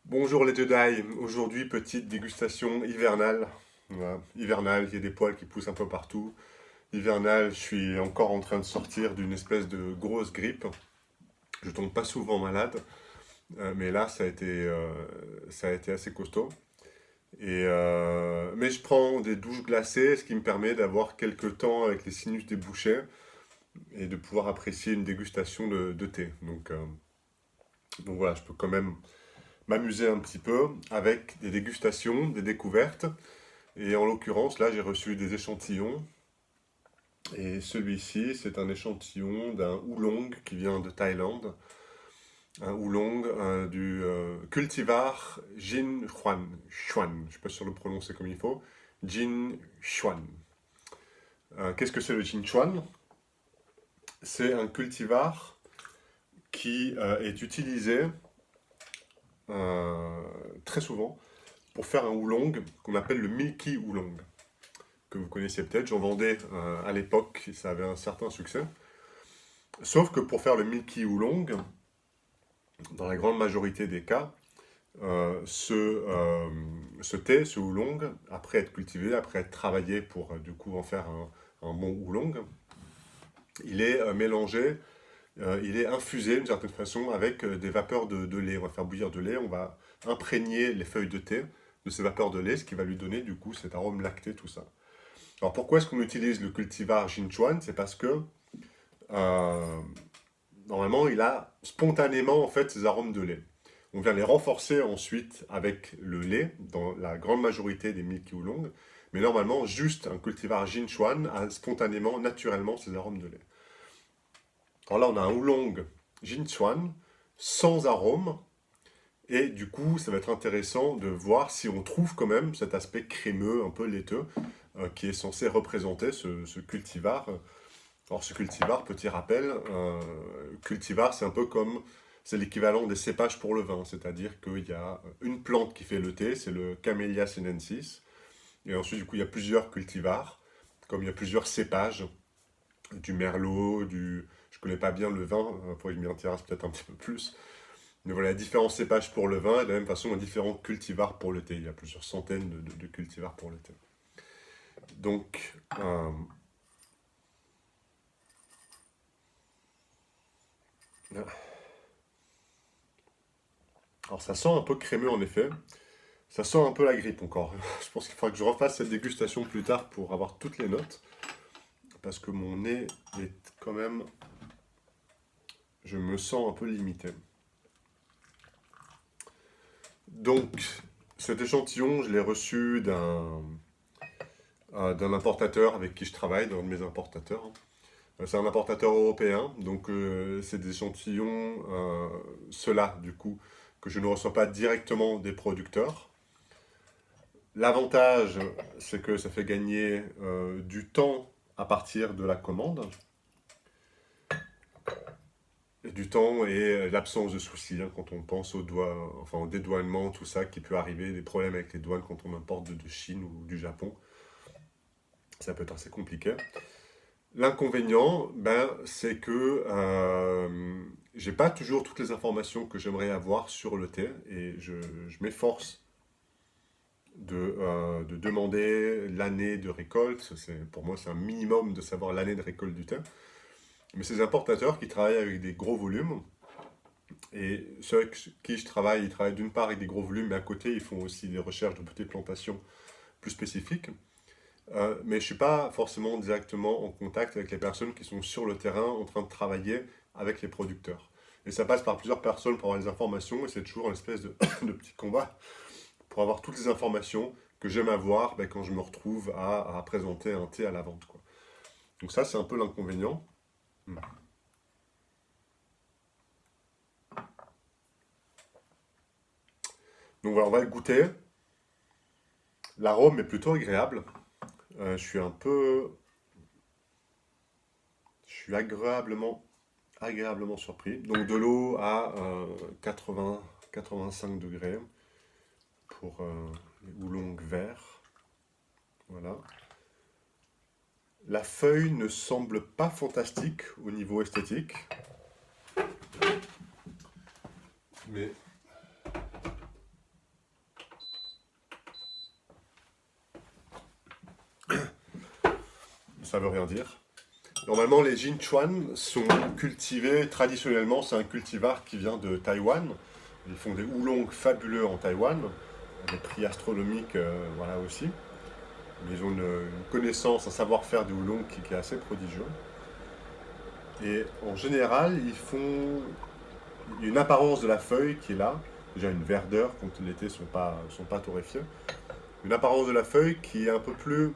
Bonjour les Jedi, aujourd'hui petite dégustation hivernale. Voilà. Hivernale, il y a des poils qui poussent un peu partout. Hivernale, je suis encore en train de sortir d'une espèce de grosse grippe. Je tombe pas souvent malade, mais là ça a été assez costaud. Mais je prends des douches glacées, ce qui me permet d'avoir quelques temps avec les sinus débouchés et de pouvoir apprécier une dégustation de thé. Donc voilà, je peux quand même m'amuser un petit peu avec des dégustations, des découvertes. Et en l'occurrence, là, j'ai reçu des échantillons. Et celui-ci, c'est un échantillon d'un oolong qui vient de Thaïlande. Un oolong du cultivar Jin Xuan. Xuan, je ne suis pas sûr de le prononcer comme il faut. Jin Xuan. Qu'est-ce que c'est le Jin Xuan? C'est un cultivar qui est utilisé euh, très souvent pour faire un oolong qu'on appelle le Milky Oolong, que vous connaissiez peut-être. J'en vendais à l'époque, ça avait un certain succès. Sauf que pour faire le Milky Oolong, dans la grande majorité des cas, ce thé, ce oolong, après être cultivé, après être travaillé pour du coup en faire un bon oolong, il est mélangé, il est infusé d'une certaine façon avec des vapeurs de lait. On va faire bouillir de lait, on va imprégner les feuilles de thé de ces vapeurs de lait, ce qui va lui donner du coup cet arôme lacté, tout ça. Alors pourquoi est-ce qu'on utilise le cultivar Jinchuan? C'est parce que euh, normalement il a spontanément en fait ces arômes de lait. On vient les renforcer ensuite avec le lait dans la grande majorité des Milky Oolong, mais normalement juste un cultivar Jinchuan a spontanément, naturellement ces arômes de lait. Alors là on a un oolong Jinchuan sans arôme, et du coup ça va être intéressant de voir si on trouve quand même cet aspect crémeux, un peu laiteux, qui est censé représenter ce cultivar. Alors ce cultivar, petit rappel, cultivar c'est un peu comme, c'est l'équivalent des cépages pour le vin, c'est-à-dire qu'il y a une plante qui fait le thé, c'est le Camellia sinensis, et ensuite du coup il y a plusieurs cultivars, comme il y a plusieurs cépages, du merlot, je connais pas bien le vin, il faut que je m'y intéresse peut-être un petit peu plus, mais voilà, il y a différents cépages pour le vin, et de la même façon il y a différents cultivars pour le thé, il y a plusieurs centaines de cultivars pour le thé. Donc, alors ça sent un peu crémeux en effet. Ça sent un peu la grippe encore. Je pense qu'il faudra que je refasse cette dégustation plus tard pour avoir toutes les notes. Parce que mon nez est quand même... Je me sens un peu limité. Donc, cet échantillon, je l'ai reçu d'un importateur avec qui je travaille, d'un de mes importateurs. C'est un importateur européen, donc c'est des échantillons, ceux-là, du coup, que je ne reçois pas directement des producteurs. L'avantage, c'est que ça fait gagner du temps à partir de la commande, et du temps et l'absence de soucis hein, quand on pense aux doigts, enfin au dédouanement, tout ça qui peut arriver, des problèmes avec les douanes quand on importe de Chine ou du Japon, ça peut être assez compliqué. L'inconvénient, ben, c'est que j'ai pas toujours toutes les informations que j'aimerais avoir sur le thé et je m'efforce de demander l'année de récolte. Pour moi, c'est un minimum de savoir l'année de récolte du thé. Mais ces importateurs qui travaillent avec des gros volumes, et ceux avec qui je travaille, ils travaillent d'une part avec des gros volumes, mais à côté, ils font aussi des recherches de petites plantations plus spécifiques. Mais je ne suis pas forcément directement en contact avec les personnes qui sont sur le terrain en train de travailler avec les producteurs. Et ça passe par plusieurs personnes pour avoir les informations, et c'est toujours une espèce de, de petit combat pour avoir toutes les informations que j'aime avoir ben, quand je me retrouve à présenter un thé à la vente, quoi. Donc ça, c'est un peu l'inconvénient. Donc voilà, on va le goûter. L'arôme est plutôt agréable. Je suis un peu... Je suis agréablement surpris. Donc de l'eau à 80-85 degrés pour les oolongs verts. Voilà. La feuille ne semble pas fantastique au niveau esthétique. Mais ça veut rien dire. Normalement, les Jinchuan sont cultivés, traditionnellement, c'est un cultivar qui vient de Taïwan. Ils font des oolongs fabuleux en Taïwan, à des prix astronomiques, voilà aussi. Mais ils ont une connaissance, un savoir-faire du oolong qui est assez prodigieux. Et en général, il y a une apparence de la feuille qui est là, déjà une verdeur quand l'été sont pas torréfiés. Une apparence de la feuille qui est un peu plus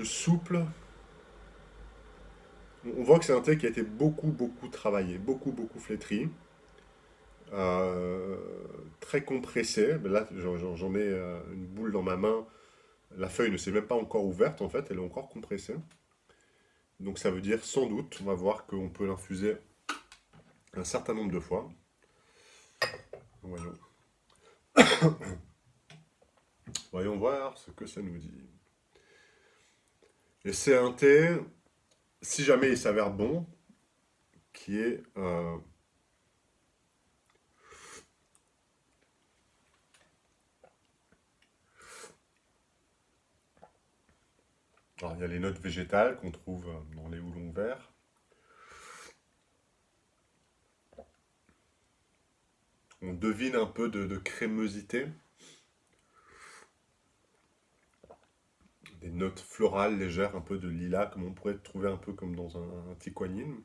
souple. On voit que c'est un thé qui a été beaucoup travaillé, beaucoup flétri, euh, très compressé. Ben là, j'en ai une boule dans ma main. La feuille ne s'est même pas encore ouverte en fait, elle est encore compressée. Donc ça veut dire sans doute, on va voir qu'on peut l'infuser un certain nombre de fois. Voyons. Voyons voir ce que ça nous dit. Et c'est un thé, si jamais il s'avère bon, qui est alors, il y a les notes végétales qu'on trouve dans les houlons verts. On devine un peu de crémosité, des notes florales légères, un peu de lilas, comme on pourrait trouver un peu comme dans un tiquanine.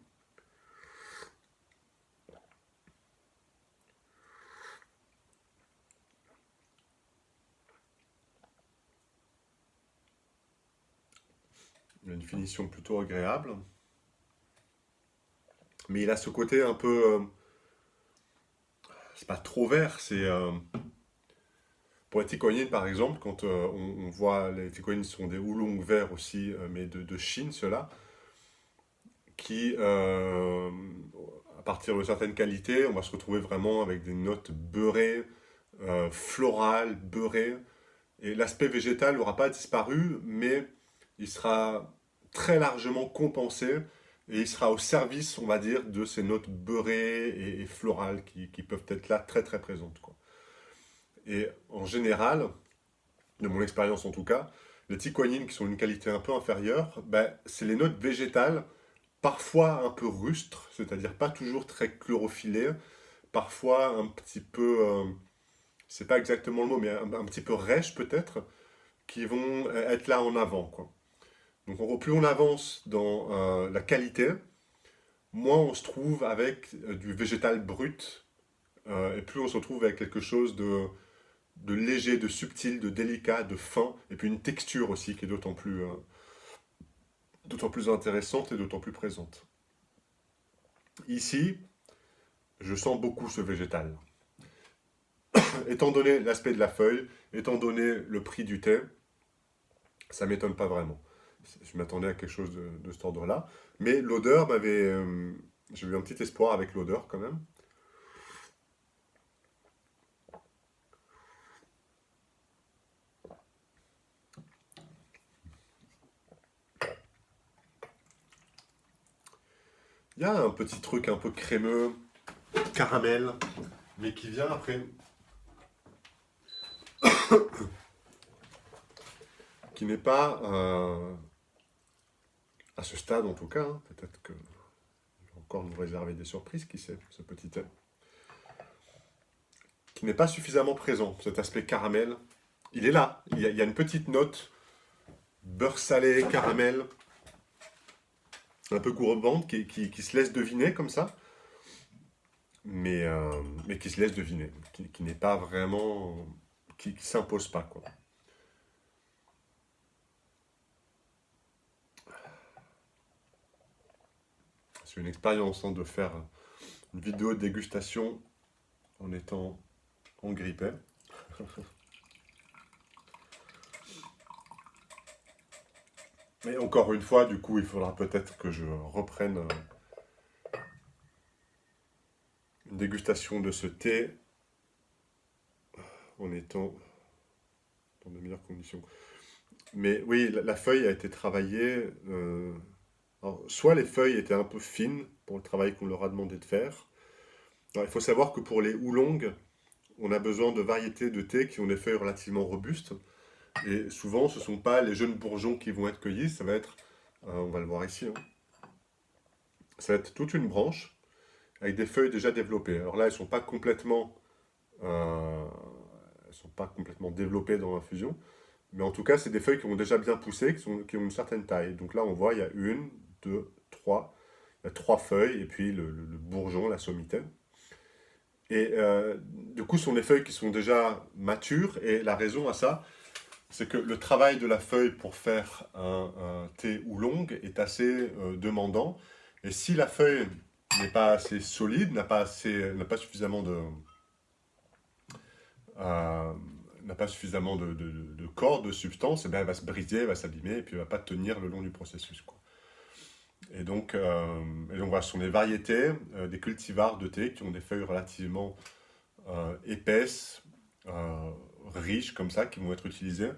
Il a une finition plutôt agréable. Mais il a ce côté un peu. C'est pas trop vert, c'est. Pour les tiquanines, par exemple, quand on voit les tiquanines sont des oolongs verts aussi, mais de Chine, ceux-là, qui, à partir de certaines qualités, on va se retrouver vraiment avec des notes beurrées, florales, beurrées. Et l'aspect végétal n'aura pas disparu, mais il sera très largement compensé et il sera au service, on va dire, de ces notes beurrées et florales qui peuvent être là très présentes, quoi. Et en général, de mon expérience en tout cas, les tiquanines qui sont d'une qualité un peu inférieure, ben, c'est les notes végétales, parfois un peu rustres, c'est-à-dire pas toujours très chlorophyllées, parfois un petit peu, c'est pas exactement le mot, mais un petit peu rêches peut-être, qui vont être là en avant, quoi. Donc plus on avance dans la qualité, moins on se trouve avec du végétal brut, et plus on se retrouve avec quelque chose de léger, de subtil, de délicat, de fin, et puis une texture aussi qui est d'autant plus intéressante et d'autant plus présente. Ici, je sens beaucoup ce végétal. Étant donné l'aspect de la feuille, étant donné le prix du thé, ça m'étonne pas vraiment. Je m'attendais à quelque chose de cet ordre-là. Mais l'odeur m'avait. J'ai eu un petit espoir avec l'odeur quand même. Il y a un petit truc un peu crémeux, caramel, mais qui vient après. Qui n'est pas, à ce stade en tout cas, hein, peut-être que je vais encore nous réserver des surprises, qui sait, ce petit thé, qui n'est pas suffisamment présent, cet aspect caramel. Il est là, il y a une petite note, beurre salé, caramel, un peu courbante, qui se laisse deviner comme ça, mais qui se laisse deviner, qui n'est pas vraiment, qui s'impose pas, quoi. C'est une expérience hein, de faire une vidéo de dégustation en étant en grippet. Et encore une fois, du coup, il faudra peut-être que je reprenne une dégustation de ce thé en étant dans de meilleures conditions. Mais oui, la feuille a été travaillée. Alors, soit les feuilles étaient un peu fines pour le travail qu'on leur a demandé de faire. Alors, il faut savoir que pour les oolongs, on a besoin de variétés de thé qui ont des feuilles relativement robustes. Et souvent, ce ne sont pas les jeunes bourgeons qui vont être cueillis, ça va être, on va le voir ici, hein, ça va être toute une branche avec des feuilles déjà développées. Alors là, euh, elles sont pas complètement développées dans l'infusion, mais en tout cas, c'est des feuilles qui ont déjà bien poussé, qui ont une certaine taille. Donc là, on voit, il y a une, deux, trois, il y a trois feuilles, et puis le bourgeon, la sommité. Et du coup, ce sont des feuilles qui sont déjà matures, et la raison à ça, c'est que le travail de la feuille pour faire un thé oolong est assez demandant. Et si la feuille n'est pas assez solide, n'a pas suffisamment euh, de cordes, de substance, eh bien, elle va se briser, elle va s'abîmer, et puis elle va pas tenir le long du processus, quoi. Et donc voilà, ce sont des variétés, des cultivars de thé qui ont des feuilles relativement épaisses, euh, riches comme ça, qui vont être utilisées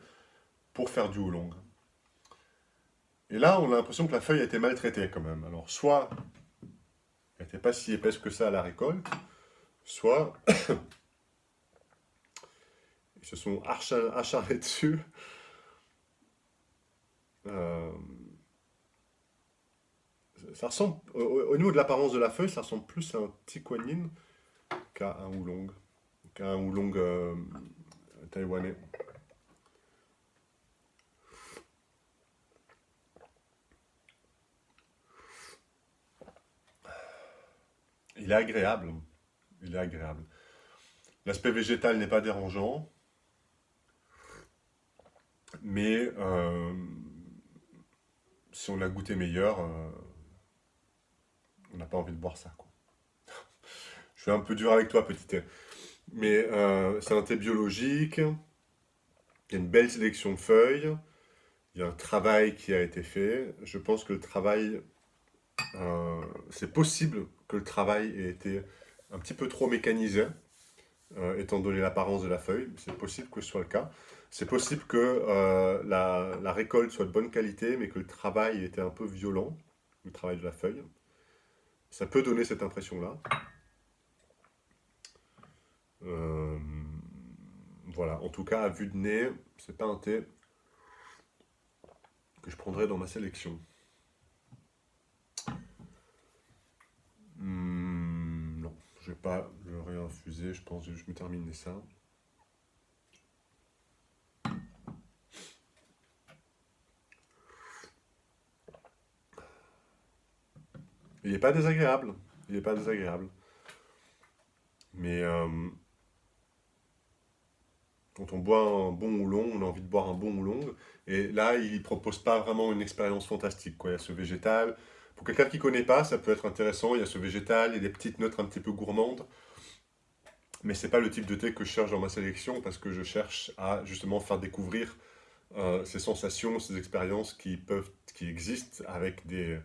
pour faire du oolong. Et là, on a l'impression que la feuille a été maltraitée quand même. Alors, soit elle n'était pas si épaisse que ça à la récolte, soit ils se sont acharnés dessus. Euh, Ça ressemble, au niveau de l'apparence de la feuille, ça ressemble plus à un tiquanine qu'à un oolong taïwanais. Il est agréable. Il est agréable. L'aspect végétal n'est pas dérangeant, mais si on a goûté meilleur, on n'a pas envie de boire ça, quoi. Je suis un peu dur avec toi, petit thé. Mais c'est un thé biologique, il y a une belle sélection de feuilles, il y a un travail qui a été fait. Je pense que le travail, c'est possible que le travail ait été un petit peu trop mécanisé, étant donné l'apparence de la feuille. C'est possible que ce soit le cas. C'est possible que la récolte soit de bonne qualité, mais que le travail ait été un peu violent, le travail de la feuille. Ça peut donner cette impression-là. Euh, voilà, en tout cas, à vue de nez, c'est pas un thé que je prendrais dans ma sélection. Non, je vais pas le réinfuser, je pense que je vais terminer ça. Il n'est pas désagréable, il n'est pas désagréable. Mais quand on boit un bon oolong, on a envie de boire un bon oolong. Et là, il ne propose pas vraiment une expérience fantastique, quoi. Il y a ce végétal. Pour quelqu'un qui ne connaît pas, ça peut être intéressant. Il y a ce végétal, il y a des petites notes un petit peu gourmandes. Mais c'est pas le type de thé que je cherche dans ma sélection parce que je cherche à justement faire découvrir ces sensations, ces expériences qui existent avec des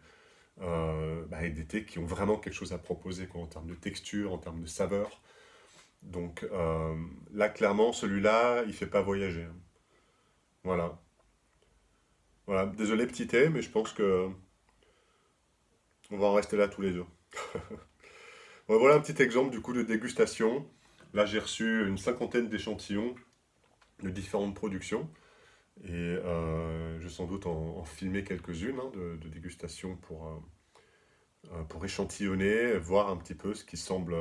thés qui ont vraiment quelque chose à proposer, quoi, en termes de texture, en termes de saveur. Donc là, clairement, celui-là, il fait pas voyager. Voilà. Voilà. Désolé, petit thé, mais je pense que on va en rester là tous les deux. Bon, voilà un petit exemple du coup de dégustation. Là, j'ai reçu une cinquantaine d'échantillons de différentes productions. Et je vais sans doute en filmer quelques-unes, hein, de dégustation pour échantillonner, voir un petit peu ce qui semble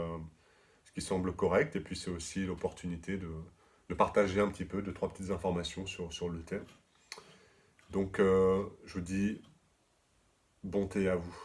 correct. Et puis c'est aussi l'opportunité de partager un petit peu, deux, trois petites informations sur le thème. Donc je vous dis bon thé à vous.